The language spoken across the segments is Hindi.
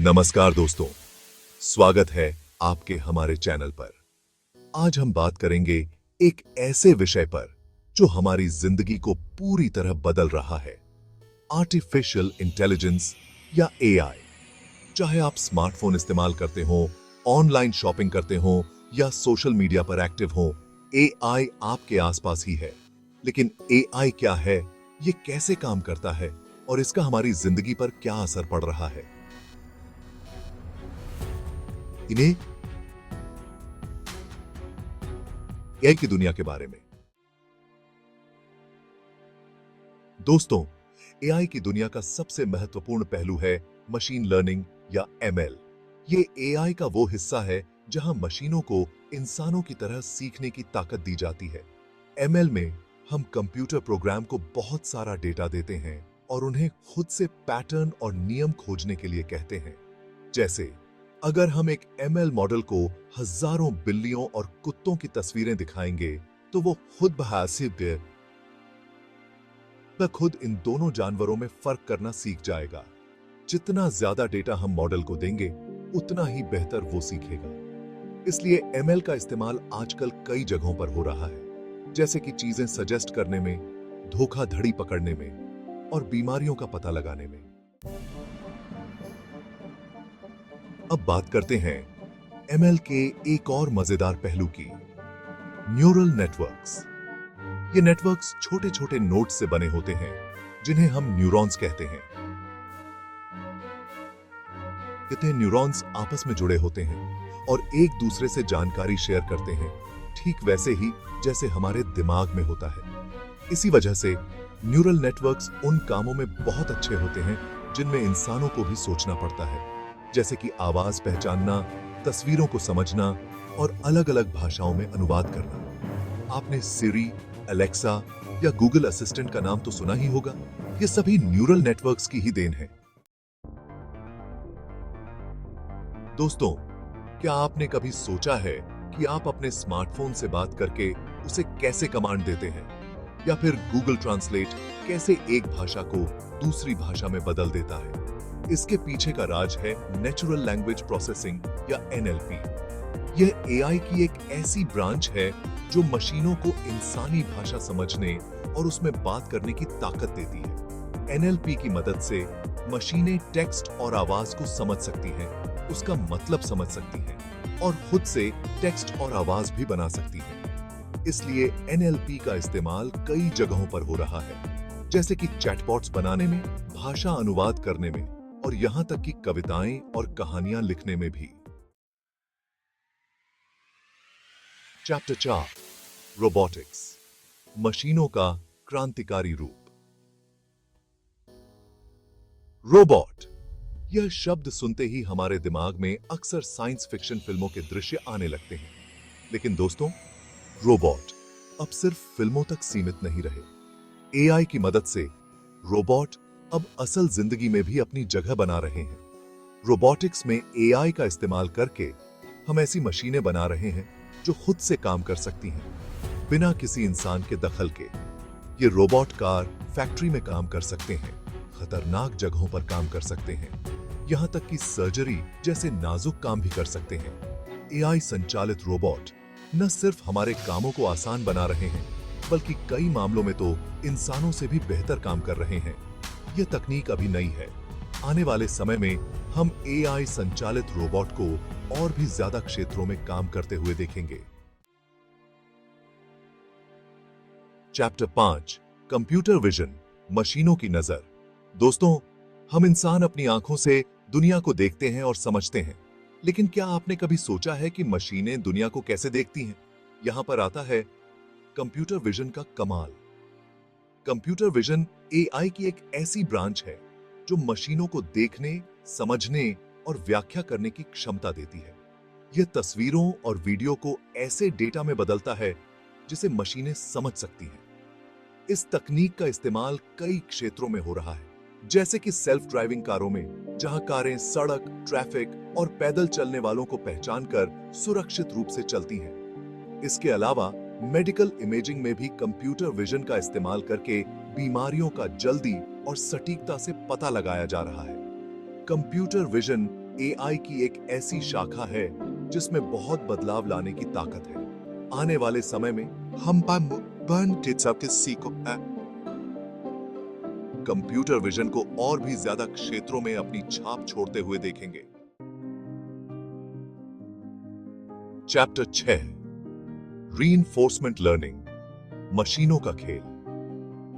नमस्कार दोस्तों, स्वागत है आपके हमारे चैनल पर। आज हम बात करेंगे एक ऐसे विषय पर जो हमारी जिंदगी को पूरी तरह बदल रहा है, आर्टिफिशियल इंटेलिजेंस या एआई। चाहे आप स्मार्टफोन इस्तेमाल करते हो, ऑनलाइन शॉपिंग करते हो या सोशल मीडिया पर एक्टिव हो, एआई आपके आसपास ही है। लेकिन एआई क्या है, ये कैसे काम करता है और इसका हमारी जिंदगी पर क्या असर पड़ रहा है, इन्हें एआई की दुनिया के बारे में। दोस्तों, एआई की दुनिया का सबसे महत्वपूर्ण पहलू है मशीन लर्निंग या एमएल। ये एआई का वो हिस्सा है जहां मशीनों को इंसानों की तरह सीखने की ताकत दी जाती है। एमएल में हम कंप्यूटर प्रोग्राम को बहुत सारा डेटा देते हैं और उन्हें खुद से पैटर्न और नियम खोजने के लिए कहते हैं। जैसे अगर हम एक एमएल मॉडल को हजारों बिल्लियों और कुत्तों की तस्वीरें दिखाएंगे तो वो खुद इन दोनों जानवरों में फर्क करना सीख जाएगा। जितना ज्यादा डेटा हम मॉडल को देंगे उतना ही बेहतर वो सीखेगा। इसलिए एमएल का इस्तेमाल आजकल कई जगहों पर हो रहा है, जैसे कि चीजें सजेस्ट करने में, धोखाधड़ी पकड़ने में और बीमारियों का पता लगाने में। अब बात करते हैं एमएल के एक और मजेदार पहलू की, न्यूरल नेटवर्क्स। ये नेटवर्क्स छोटे छोटे नोड्स से बने होते हैं जिन्हें हम न्यूरॉन्स कहते हैं। कितने न्यूरॉन्स आपस में जुड़े होते हैं और एक दूसरे से जानकारी शेयर करते हैं, ठीक वैसे ही जैसे हमारे दिमाग में होता है। इसी वजह से न्यूरल नेटवर्क्स उन कामों में बहुत अच्छे होते हैं जिनमें इंसानों को भी सोचना पड़ता है, जैसे कि आवाज पहचानना, तस्वीरों को समझना और अलग अलग भाषाओं में अनुवाद करना। आपने सिरी, अलेक्सा या गूगल असिस्टेंट का नाम तो सुना ही होगा। ये सभी न्यूरल नेटवर्क्स की ही देन है। दोस्तों, क्या आपने कभी सोचा है कि आप अपने स्मार्टफोन से बात करके उसे कैसे कमांड देते हैं, या फिर गूगल ट्रांसलेट कैसे एक भाषा को दूसरी भाषा में बदल देता है? इसके पीछे का राज है नेचुरल लैंग्वेज प्रोसेसिंग या एनएलपी। यह एआई की एक ऐसी ब्रांच है जो मशीनों को इंसानी भाषा समझने और उसमें बात करने की ताकत देती है। एनएलपी की मदद से मशीनें टेक्स्ट और आवाज को समझ सकती हैं, उसका मतलब समझ सकती हैं और खुद से टेक्स्ट और आवाज भी बना सकती हैं। इसलिए एनएलपी का इस्तेमाल कई जगहों पर हो रहा है, जैसे कि चैटबॉट्स बनाने में, भाषा अनुवाद करने में और यहां तक कि कविताएं और कहानियां लिखने में भी। चैप्टर 4, रोबोटिक्स, मशीनों का क्रांतिकारी रूप। रोबोट, यह शब्द सुनते ही हमारे दिमाग में अक्सर साइंस फिक्शन फिल्मों के दृश्य आने लगते हैं। लेकिन दोस्तों, रोबोट अब सिर्फ फिल्मों तक सीमित नहीं रहे। एआई की मदद से रोबोट अब असल जिंदगी में भी अपनी जगह बना रहे हैं। रोबोटिक्स में एआई का इस्तेमाल करके हम ऐसी मशीनें बना रहे हैं जो खुद से काम कर सकती हैं, बिना किसी इंसान के दखल के। ये रोबोट कार फैक्ट्री में काम कर सकते हैं, खतरनाक जगहों पर काम कर सकते हैं, यहां तक कि सर्जरी जैसे नाजुक काम भी कर सकते हैं। एआई संचालित रोबोट न सिर्फ हमारे कामों को आसान बना रहे हैं, बल्कि कई मामलों में तो इंसानों से भी बेहतर काम कर रहे हैं। यह तकनीक अभी नई है। आने वाले समय में हम एआई संचालित रोबोट को और भी ज्यादा क्षेत्रों में काम करते हुए देखेंगे। चैप्टर 5, कंप्यूटर विजन, मशीनों की नजर। दोस्तों, हम इंसान अपनी आंखों से दुनिया को देखते हैं और समझते हैं, लेकिन क्या आपने कभी सोचा है कि मशीनें दुनिया को कैसे देखती हैं? यहां पर आता है कंप्यूटर विजन का कमाल। कंप्यूटर विजन एआई की एक ऐसी ब्रांच है जो मशीनों को देखने, समझने और व्याख्या करने की क्षमता देती है। यह तस्वीरों और वीडियो को ऐसे डेटा में बदलता है जिसे मशीनें समझ सकती हैं। इस तकनीक का इस्तेमाल कई क्षेत्रों में हो रहा है, जैसे कि सेल्फ ड्राइविंग कारों में, जहां कारें सड़क, ट्रैफिक और पैदल चलने वालों को पहचानकर सुरक्षित रूप से चलती हैं। इसके अलावा मेडिकल इमेजिंग में भी कंप्यूटर विजन का इस्तेमाल करके बीमारियों का जल्दी और सटीकता से पता लगाया जा रहा है। कंप्यूटर विजन एआई की एक ऐसी शाखा है जिसमें बहुत बदलाव लाने की ताकत है। आने वाले समय में हम कंप्यूटर विजन को और भी ज्यादा क्षेत्रों में अपनी छाप छोड़ते हुए देखेंगे। चैप्टर 6 रीइंफोर्समेंट लर्निंग, मशीनों का खेल।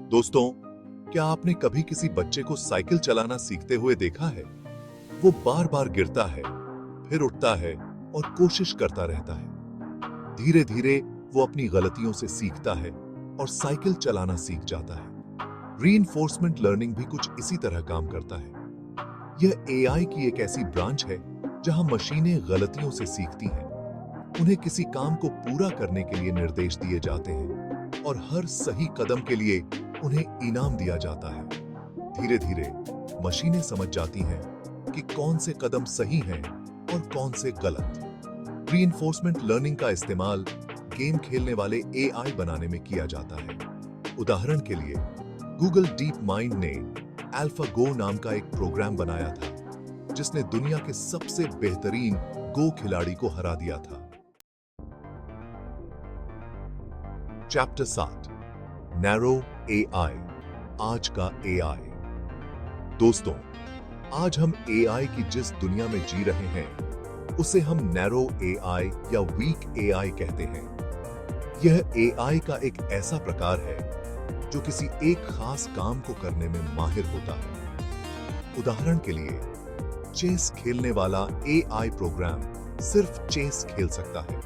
दोस्तों, क्या आपने कभी किसी बच्चे को साइकिल चलाना सीखते हुए देखा है? वो बार बार गिरता है, फिर उठता है और कोशिश करता रहता है। धीरे धीरे वो अपनी गलतियों से सीखता है और साइकिल चलाना सीख जाता है। रीइंफोर्समेंट लर्निंग भी कुछ इसी तरह काम करता है। यह एआई की एक ऐसी ब्रांच है जहां मशीनें गलतियों से सीखती हैं। उन्हें किसी काम को पूरा करने के लिए निर्देश दिए जाते हैं और हर सही कदम के लिए उन्हें इनाम दिया जाता है। धीरे धीरे मशीनें समझ जाती हैं कि कौन से कदम सही हैं और कौन से गलत। रीइंफोर्समेंट लर्निंग का इस्तेमाल गेम खेलने वाले एआई बनाने में किया जाता है। उदाहरण के लिए गूगल डीप माइंड ने AlphaGo नाम का एक प्रोग्राम बनाया था जिसने दुनिया के सबसे बेहतरीन गो खिलाड़ी को हरा दिया था। चैप्टर 7 नैरो एआई, आज का एआई। दोस्तों, आज हम एआई की जिस दुनिया में जी रहे हैं उसे हम नैरो एआई या वीक एआई कहते हैं। यह एआई का एक ऐसा प्रकार है जो किसी एक खास काम को करने में माहिर होता है। उदाहरण के लिए, चेस खेलने वाला एआई प्रोग्राम सिर्फ चेस खेल सकता है।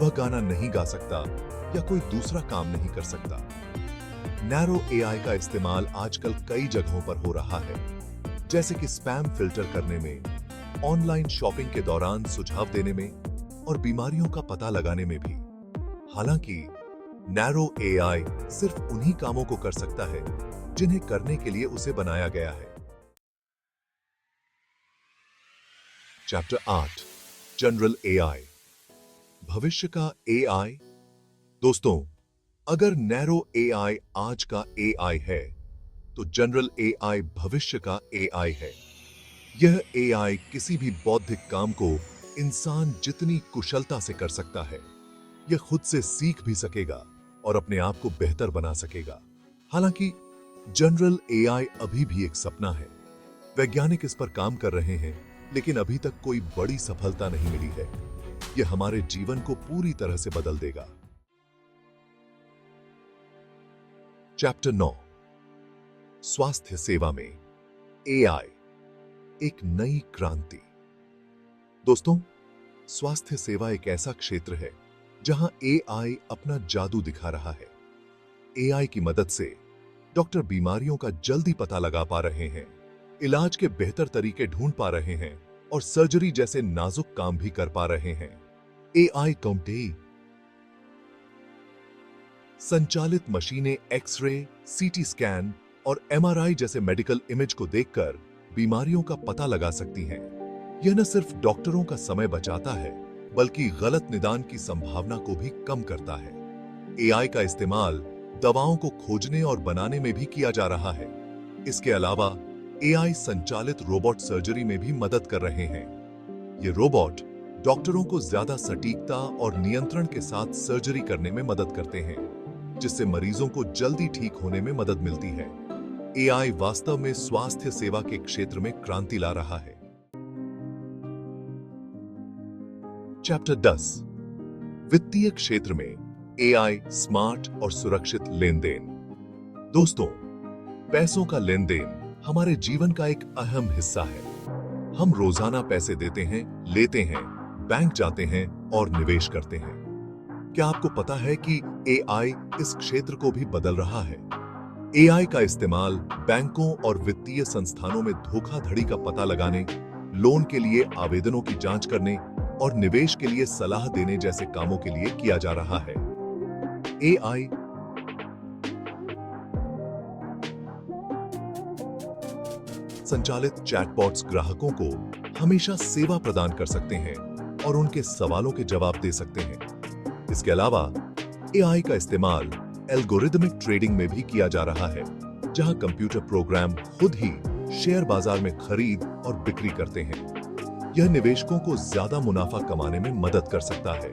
वह गाना नहीं गा सकता या कोई दूसरा काम नहीं कर सकता। नैरो एआई का इस्तेमाल आजकल कई जगहों पर हो रहा है, जैसे कि स्पैम फिल्टर करने में, ऑनलाइन शॉपिंग के दौरान सुझाव देने में और बीमारियों का पता लगाने में भी। हालांकि नैरो एआई सिर्फ उन्हीं कामों को कर सकता है जिन्हें करने के लिए उसे बनाया गया है। चैप्टर 8 जनरल एआई, भविष्य का एआई। दोस्तों, अगर नैरो एआई आज का एआई है तो जनरल एआई भविष्य का एआई है। यह एआई किसी भी बौद्धिक काम को इंसान जितनी कुशलता से कर सकता है। यह खुद से सीख भी सकेगा और अपने आप को बेहतर बना सकेगा। हालांकि जनरल एआई अभी भी एक सपना है। वैज्ञानिक इस पर काम कर रहे हैं, लेकिन अभी तक कोई बड़ी सफलता नहीं मिली है। यह हमारे जीवन को पूरी तरह से बदल देगा। चैप्टर 9 स्वास्थ्य सेवा में एआई, एक नई क्रांति। दोस्तों, स्वास्थ्य सेवा एक ऐसा क्षेत्र है जहां एआई अपना जादू दिखा रहा है। एआई की मदद से डॉक्टर बीमारियों का जल्दी पता लगा पा रहे हैं, इलाज के बेहतर तरीके ढूंढ पा रहे हैं और सर्जरी जैसे नाजुक काम भी कर पा रहे हैं। एआई काउंटी संचालित मशीनें एक्सरे, सीटी स्कैन और एमआरआई जैसे मेडिकल इमेज को देखकर बीमारियों का पता लगा सकती हैं। यह न सिर्फ डॉक्टरों का समय बचाता है, बल्कि गलत निदान की संभावना को भी कम करता है। एआई का इस्तेमाल दवाओं को खोजने और बनाने में भी किया जा रहा है। इसके अलावा एआई संचालित रोबोट सर्जरी में भी मदद कर रहे हैं। ये रोबोट डॉक्टरों को ज्यादा सटीकता और नियंत्रण के साथ सर्जरी करने में मदद करते हैं, जिससे मरीजों को जल्दी ठीक होने में मदद मिलती है। एआई वास्तव में स्वास्थ्य सेवा के क्षेत्र में क्रांति ला रहा है। चैप्टर 10 वित्तीय क्षेत्र में एआई, स्मार्ट और सुरक्षित लेन देन। दोस्तों, पैसों का लेन देन हमारे जीवन का एक अहम हिस्सा है। हम रोजाना पैसे देते हैं, लेते हैं, बैंक जाते हैं और निवेश करते हैं। क्या आपको पता है कि एआई इस क्षेत्र को भी बदल रहा है? एआई का इस्तेमाल बैंकों और वित्तीय संस्थानों में धोखाधड़ी का पता लगाने, लोन के लिए आवेदनों की जांच करने और निवेश के लिए सलाह देने जैसे कामों के लिए किया जा रहा है। एआई संचालित चैटबॉट्स ग्राहकों को हमेशा सेवा प्रदान कर सकते हैं और उनके सवालों के जवाब दे सकते हैं। इसके अलावा एआई का इस्तेमाल एल्गोरिदमिक ट्रेडिंग में भी किया जा रहा है, जहां कंप्यूटर प्रोग्राम खुद ही शेयर बाजार में खरीद और बिक्री करते हैं। यह निवेशकों को ज्यादा मुनाफा कमाने में मदद कर सकता है।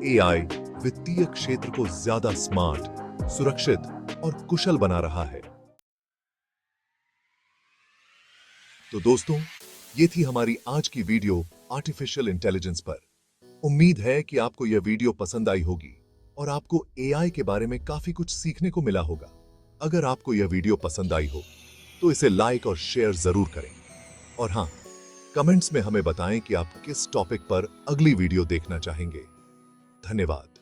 एआई वित्तीय क्षेत्र को ज्यादा स्मार्ट, सुरक्षित और कुशल बना रहा है। तो दोस्तों, ये थी हमारी आज की वीडियो आर्टिफिशियल इंटेलिजेंस पर। उम्मीद है कि आपको यह वीडियो पसंद आई होगी और आपको एआई के बारे में काफी कुछ सीखने को मिला होगा। अगर आपको यह वीडियो पसंद आई हो तो इसे लाइक और शेयर जरूर करें। और हां, कमेंट्स में हमें बताएं कि आप किस टॉपिक पर अगली वीडियो देखना चाहेंगे। धन्यवाद।